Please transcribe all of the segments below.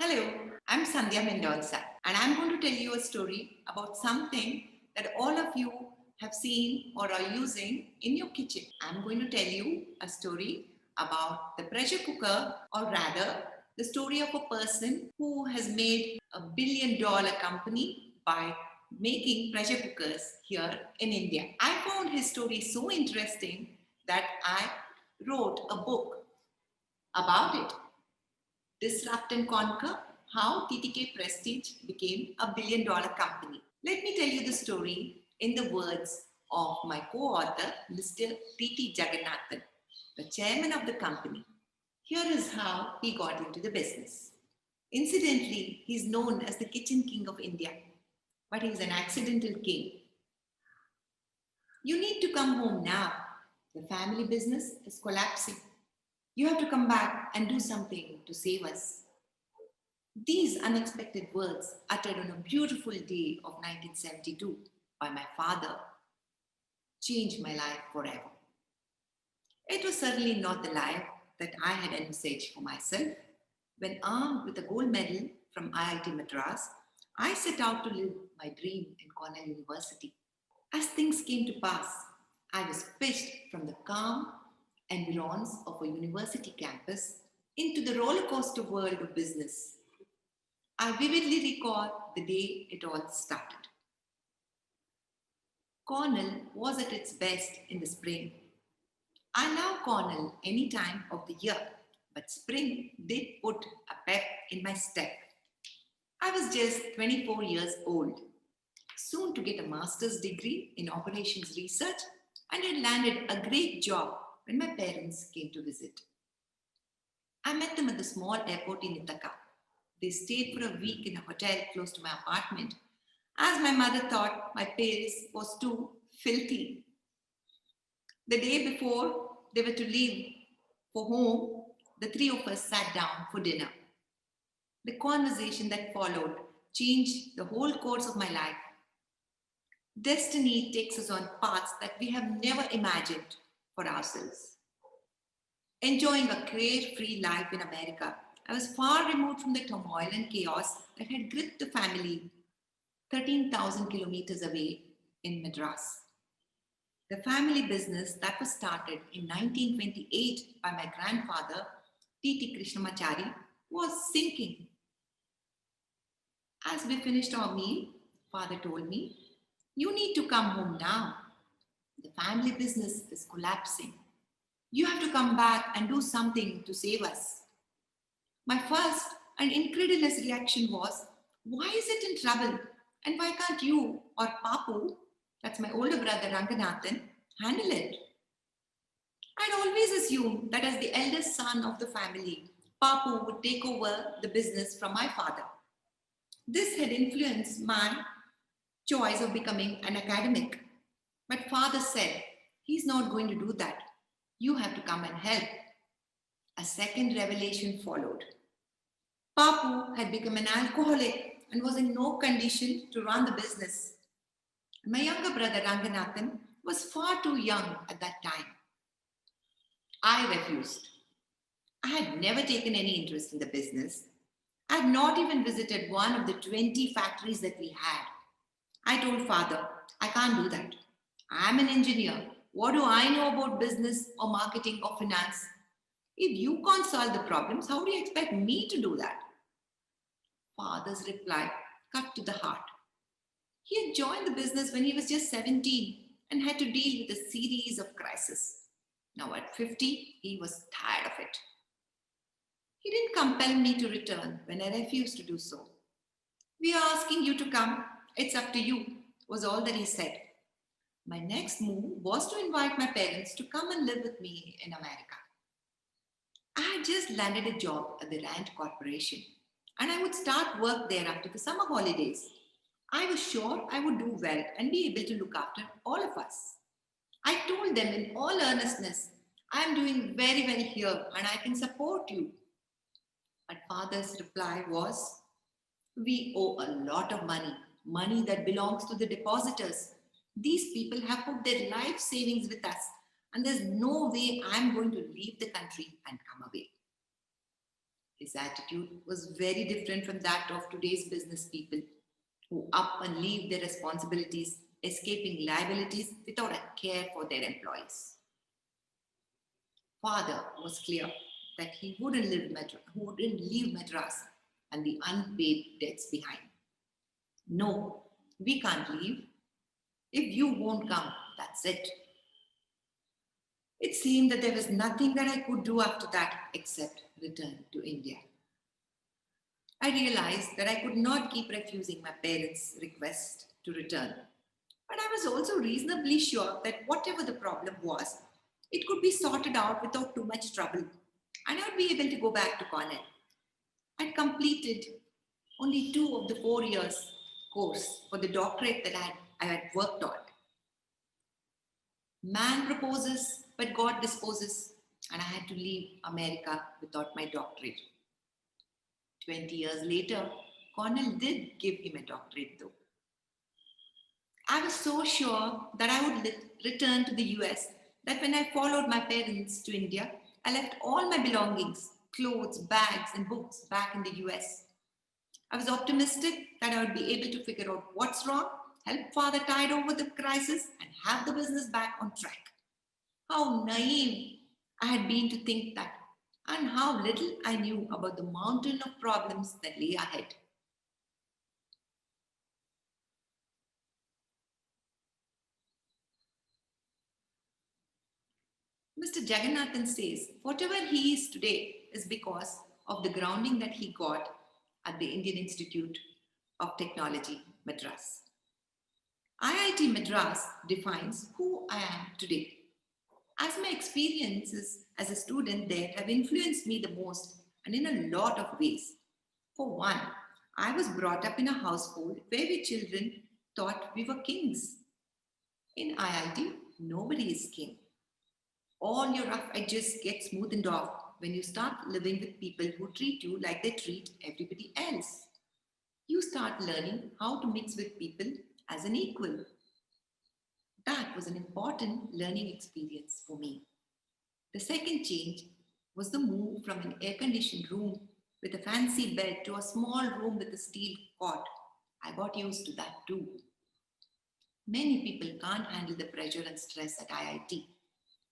Hello, I'm Sandhya Mendonca, and I'm going to tell you a story about something that all of you have seen or are using in your kitchen. I'm going to tell you a story about the pressure cooker, or rather, the story of a person who has made $1 billion company by making pressure cookers here in India. I found his story so interesting that I wrote a book about it. Disrupt and Conquer: How TTK Prestige Became a $1 billion company. Let me tell you the story in the words of my co-author, Mr. T.T. Jagannathan, the chairman of the company. Here is how he got into the business. Incidentally, he is known as the kitchen king of India, but he is an accidental king. You need to come home now. The family business is collapsing. You have to come back and do something to save us. These unexpected words, uttered on a beautiful day of 1972 by my father, changed my life forever. It was certainly not the life that I had envisaged for myself. When armed with a gold medal from IIT Madras, I set out to live my dream in Cornell University. As things came to pass, I was pitched from the calm environs of a university campus into the roller coaster world of business. I vividly recall the day it all started. Cornell was at its best in the spring. I love Cornell any time of the year, but spring did put a pep in my step. I was just 24 years old, soon to get a master's degree in operations research, and had landed a great job when my parents came to visit. I met them at the small airport in Ithaca. They stayed for a week in a hotel close to my apartment, as my mother thought my place was too filthy. The day before they were to leave for home, the three of us sat down for dinner. The conversation that followed changed the whole course of my life. Destiny takes us on paths that we have never imagined for ourselves. Enjoying a career-free life in America, I was far removed from the turmoil and chaos that had gripped the family 13,000 kilometers away in Madras. The family business that was started in 1928 by my grandfather, T.T. Krishnamachari, was sinking. As we finished our meal, father told me, "You need to come home now. The family business is collapsing. You have to come back and do something to save us." My first and incredulous reaction was, "Why is it in trouble? And why can't you or Papu, that's my older brother Ranganathan, handle it?" I'd always assumed that as the eldest son of the family, Papu would take over the business from my father. This had influenced my choice of becoming an academic. But father said, "He's not going to do that. You have to come and help." A second revelation followed. Papu had become an alcoholic and was in no condition to run the business. My younger brother Ranganathan was far too young at that time. I refused. I had never taken any interest in the business. I had not even visited one of the 20 factories that we had. I told father, "I can't do that. I'm an engineer. What do I know about business or marketing or finance? If you can't solve the problems, how do you expect me to do that?" Father's reply cut to the heart. He had joined the business when he was just 17 and had to deal with a series of crises. Now at 50, he was tired of it. He didn't compel me to return when I refused to do so. "We are asking you to come. It's up to you," was all that he said. My next move was to invite my parents to come and live with me in America. I had just landed a job at the Rand Corporation, and I would start work there after the summer holidays. I was sure I would do well and be able to look after all of us. I told them in all earnestness, "I am doing very well here and I can support you." But father's reply was, "We owe a lot of money, money that belongs to the depositors. These people have put their life savings with us, and there's no way I'm going to leave the country and come away." His attitude was very different from that of today's business people who up and leave their responsibilities, escaping liabilities without a care for their employees. Father was clear that he wouldn't leave Madras and the unpaid debts behind. No, we can't leave. If you won't come, that's it. It seemed that there was nothing that I could do after that except return to India. I realized that I could not keep refusing my parents' request to return. But I was also reasonably sure that whatever the problem was, it could be sorted out without too much trouble, and I would be able to go back to Cornell. I completed only 2 of the 4 years course for the doctorate that I had worked on. Man proposes, but God disposes, and I had to leave America without my doctorate. 20 years later, Cornell did give him a doctorate though. I was so sure that I would return to the US that when I followed my parents to India, I left all my belongings, clothes, bags, and books back in the US. I was optimistic that I would be able to figure out what's wrong, help father tide over the crisis, and have the business back on track. How naive I had been to think that, and how little I knew about the mountain of problems that lay ahead. Mr. Jagannathan says whatever he is today is because of the grounding that he got at the Indian Institute of Technology, Madras. IIT Madras defines who I am today. As my experiences as a student there have influenced me the most and in a lot of ways. For one, I was brought up in a household where we children thought we were kings. In IIT, nobody is king. All your rough edges get smoothened off when you start living with people who treat you like they treat everybody else. You start learning how to mix with people as an equal. That was an important learning experience for me. The second change was the move from an air conditioned room with a fancy bed to a small room with a steel cot. I got used to that too. Many people can't handle the pressure and stress at IIT.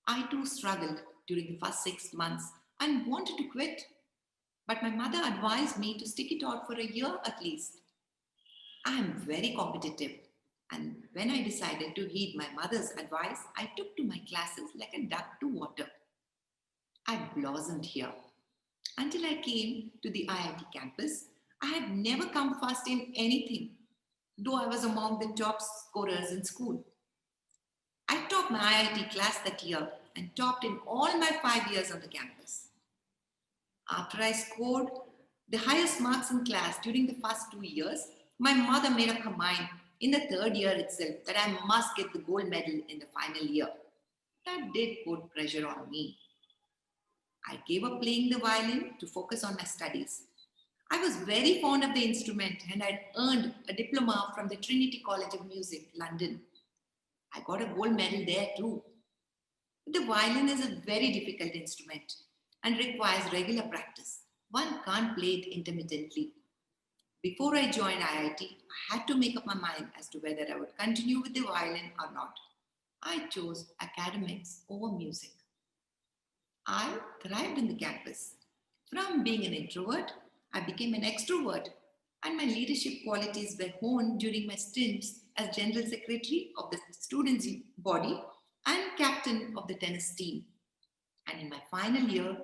I too struggled during the first 6 months and wanted to quit. But my mother advised me to stick it out for a year at least. I am very competitive, and when I decided to heed my mother's advice, I took to my classes like a duck to water. I blossomed here. Until I came to the IIT campus, I had never come first in anything, though I was among the top scorers in school. I topped my IIT class that year and topped in all my 5 years on the campus. After I scored the highest marks in class during the first 2 years, my mother made up her mind in the third year itself that I must get the gold medal in the final year. That did put pressure on me. I gave up playing the violin to focus on my studies. I was very fond of the instrument and I'd earned a diploma from the Trinity College of Music, London. I got a gold medal there too. The violin is a very difficult instrument and requires regular practice. One can't play it intermittently. Before I joined IIT, I had to make up my mind as to whether I would continue with the violin or not. I chose academics over music. I thrived in the campus. From being an introvert, I became an extrovert, and my leadership qualities were honed during my stints as General Secretary of the students' body and captain of the tennis team. And in my final year,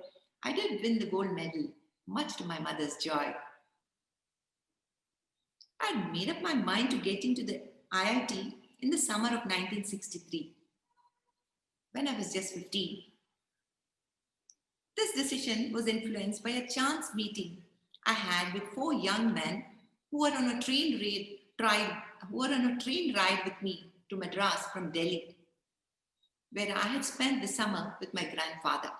I did win the gold medal, much to my mother's joy. I had made up my mind to get into the IIT in the summer of 1963, when I was just 15. This decision was influenced by a chance meeting I had with 4 young men who were on a train ride with me to Madras from Delhi, where I had spent the summer with my grandfather.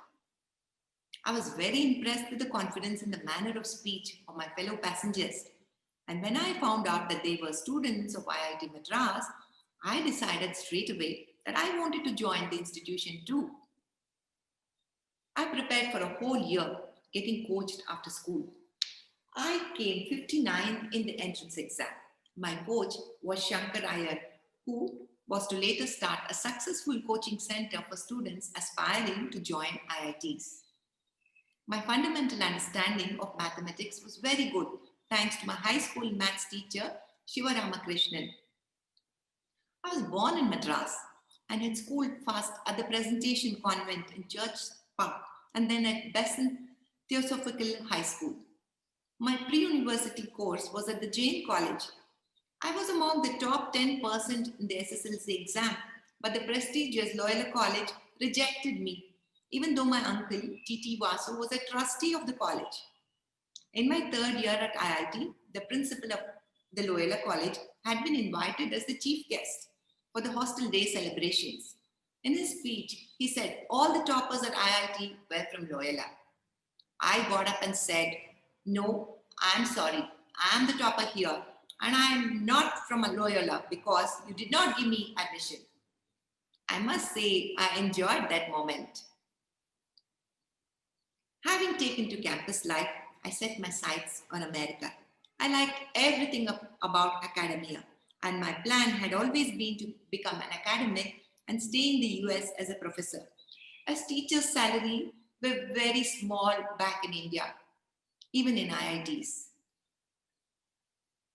I was very impressed with the confidence and the manner of speech of my fellow passengers. And when I found out that they were students of IIT Madras, I decided straight away that I wanted to join the institution too. I prepared for a whole year, getting coached after school. I came 59 in the entrance exam. My coach was Shankar Iyer, who was to later start a successful coaching center for students aspiring to join IITs. My fundamental understanding of mathematics was very good thanks to my high school maths teacher, Shiva Ramakrishnan. I was born in Madras and had schooled first at the Presentation Convent in Church Park and then at Besant Theosophical High School. My pre-university course was at the Jain College. I was among the top 10% in the SSLC exam, but the prestigious Loyola College rejected me, even though my uncle, T.T. Vasu, was a trustee of the college. In my third year at IIT, the principal of the Loyola College had been invited as the chief guest for the hostel day celebrations. In his speech, he said all the toppers at IIT were from Loyola. I got up and said, "No, I'm sorry. I'm the topper here, and I'm not from a Loyola because you did not give me admission." I must say, I enjoyed that moment. Having taken to campus life, I set my sights on America. I liked everything about academia, and my plan had always been to become an academic and stay in the US as a professor, as teachers' salaries were very small back in India, even in IITs.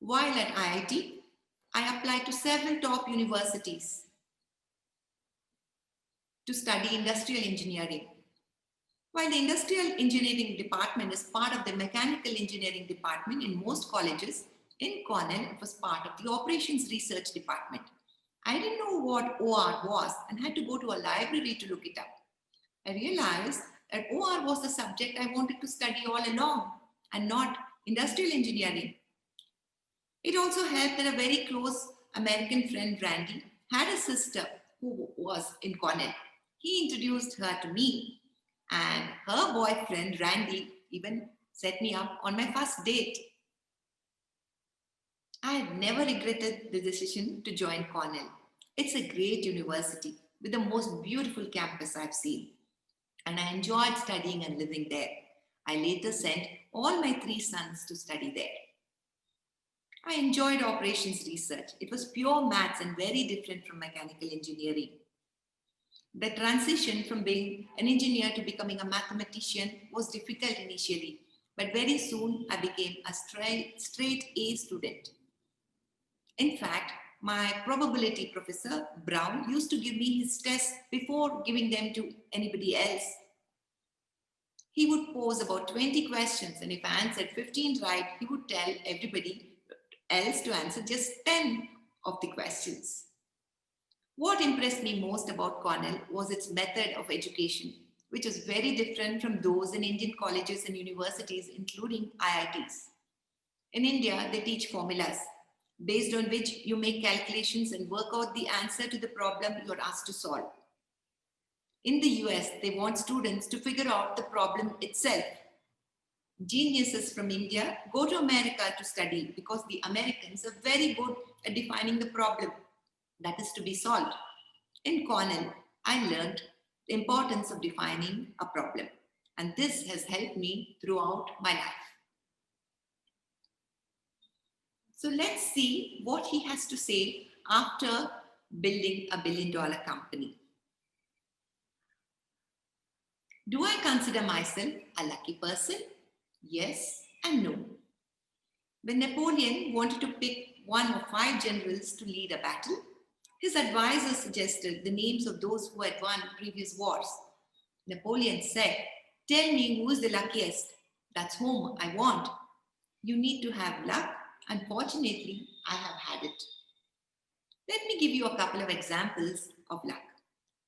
While at IIT, I applied to several top universities to study industrial engineering. While the industrial engineering department is part of the mechanical engineering department in most colleges, in Cornell it was part of the operations research department. I didn't know what OR was and had to go to a library to look it up. I realized that OR was the subject I wanted to study all along and not industrial engineering. It also helped that a very close American friend, Randy, had a sister who was in Cornell. He introduced her to me, and her boyfriend, Randy, even set me up on my first date. I have never regretted the decision to join Cornell. It's a great university with the most beautiful campus I've seen, and I enjoyed studying and living there. I later sent all my 3 sons to study there. I enjoyed operations research. It was pure maths and very different from mechanical engineering. The transition from being an engineer to becoming a mathematician was difficult initially, but very soon I became a straight A student. In fact, my probability professor, Brown, used to give me his tests before giving them to anybody else. He would pose about 20 questions, and if I answered 15 right, he would tell everybody else to answer just 10 of the questions. What impressed me most about Cornell was its method of education, which is very different from those in Indian colleges and universities, including IITs. In India, they teach formulas based on which you make calculations and work out the answer to the problem you're asked to solve. In the US, they want students to figure out the problem itself. Geniuses from India go to America to study because the Americans are very good at defining the problem that is to be solved. In Cornell, I learned the importance of defining a problem, and this has helped me throughout my life. So let's see what he has to say after building a billion-dollar company. Do I consider myself a lucky person? Yes and no. When Napoleon wanted to pick one of 5 generals to lead a battle, his advisor suggested the names of those who had won previous wars. Napoleon said, "Tell me who is the luckiest. That's whom I want." You need to have luck. Unfortunately, I have had it. Let me give you a couple of examples of luck.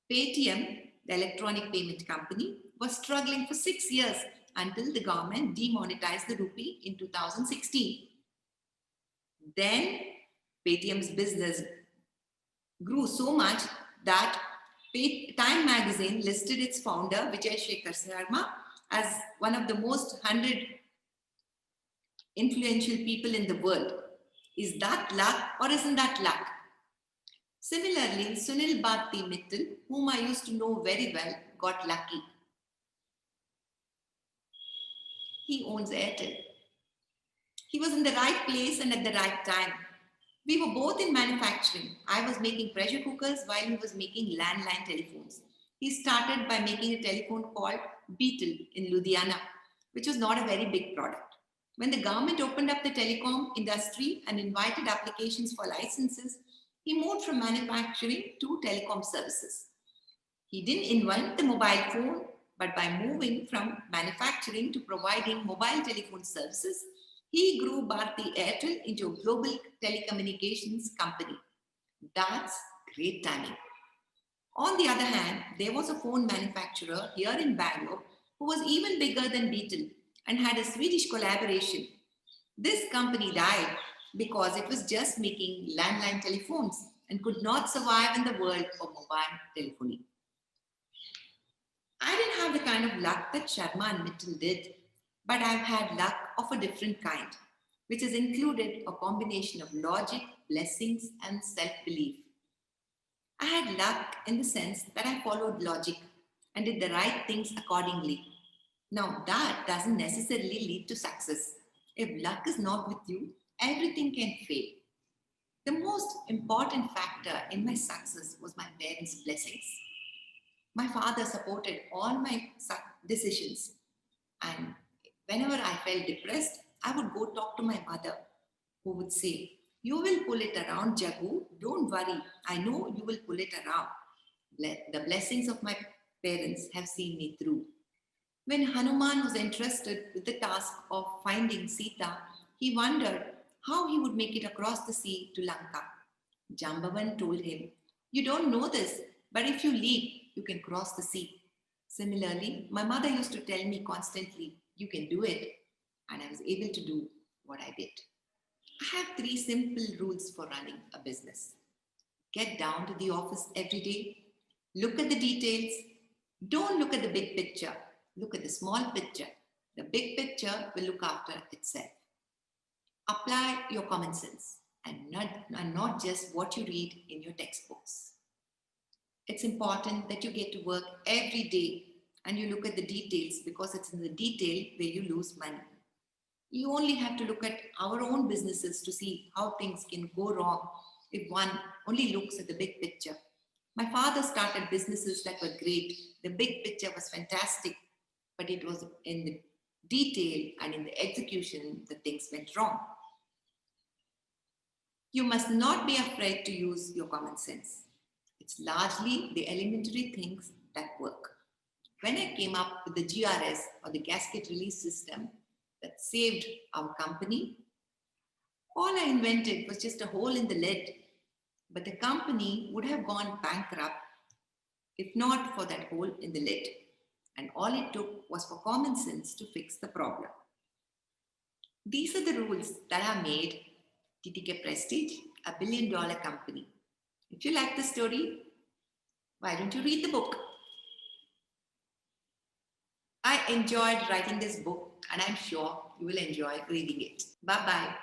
Paytm, the electronic payment company, was struggling for 6 years until the government demonetized the rupee in 2016. Then Paytm's business grew so much that Time magazine listed its founder, Vijay Shekhar Sharma, as one of the most 100 influential people in the world. Is that luck or isn't that luck? Similarly, Sunil Bharti Mittal, whom I used to know very well, got lucky. He owns Airtel. He was in the right place and at the right time. We were both in manufacturing. I was making pressure cookers while he was making landline telephones. He started by making a telephone called Beetle in Ludhiana, which was not a very big product. When the government opened up the telecom industry and invited applications for licenses, he moved from manufacturing to telecom services. He didn't invent the mobile phone, but by moving from manufacturing to providing mobile telephone services, he grew Bharti Airtel into a global telecommunications company. That's great timing. On the other hand, there was a phone manufacturer here in Bangalore who was even bigger than Beetle and had a Swedish collaboration. This company died because it was just making landline telephones and could not survive in the world of mobile telephony. I didn't have the kind of luck that Sharma and Mittal did, but I've had luck of a different kind, which has included a combination of logic, blessings, and self-belief. I had luck in the sense that I followed logic and did the right things accordingly. Now, that doesn't necessarily lead to success. If luck is not with you, everything can fail. The most important factor in my success was my parents' blessings. My father supported all my decisions, and whenever I felt depressed, I would go talk to my mother, who would say, "You will pull it around, Jagu. Don't worry. I know you will pull it around." The blessings of my parents have seen me through. When Hanuman was entrusted with the task of finding Sita, he wondered how he would make it across the sea to Lanka. Jambavan told him, "You don't know this, but if you leap, you can cross the sea." Similarly, my mother used to tell me constantly, "You can do it." And I was able to do what I did. I have 3 simple rules for running a business. Get down to the office every day. Look at the details. Don't look at the big picture. Look at the small picture. The big picture will look after itself. Apply your common sense and not just what you read in your textbooks. It's important that you get to work every day and you look at the details, because it's in the detail where you lose money. You only have to look at our own businesses to see how things can go wrong if one only looks at the big picture. My father started businesses that were great. The big picture was fantastic, but it was in the detail and in the execution that things went wrong. You must not be afraid to use your common sense. It's largely the elementary things that work. When I came up with the GRS, or the gasket release system, that saved our company, all I invented was just a hole in the lid. But the company would have gone bankrupt if not for that hole in the lid. And all it took was for common sense to fix the problem. These are the rules that have made TTK Prestige a billion-dollar company. If you like the story, why don't you read the book? I enjoyed writing this book, and I'm sure you will enjoy reading it. Bye-bye.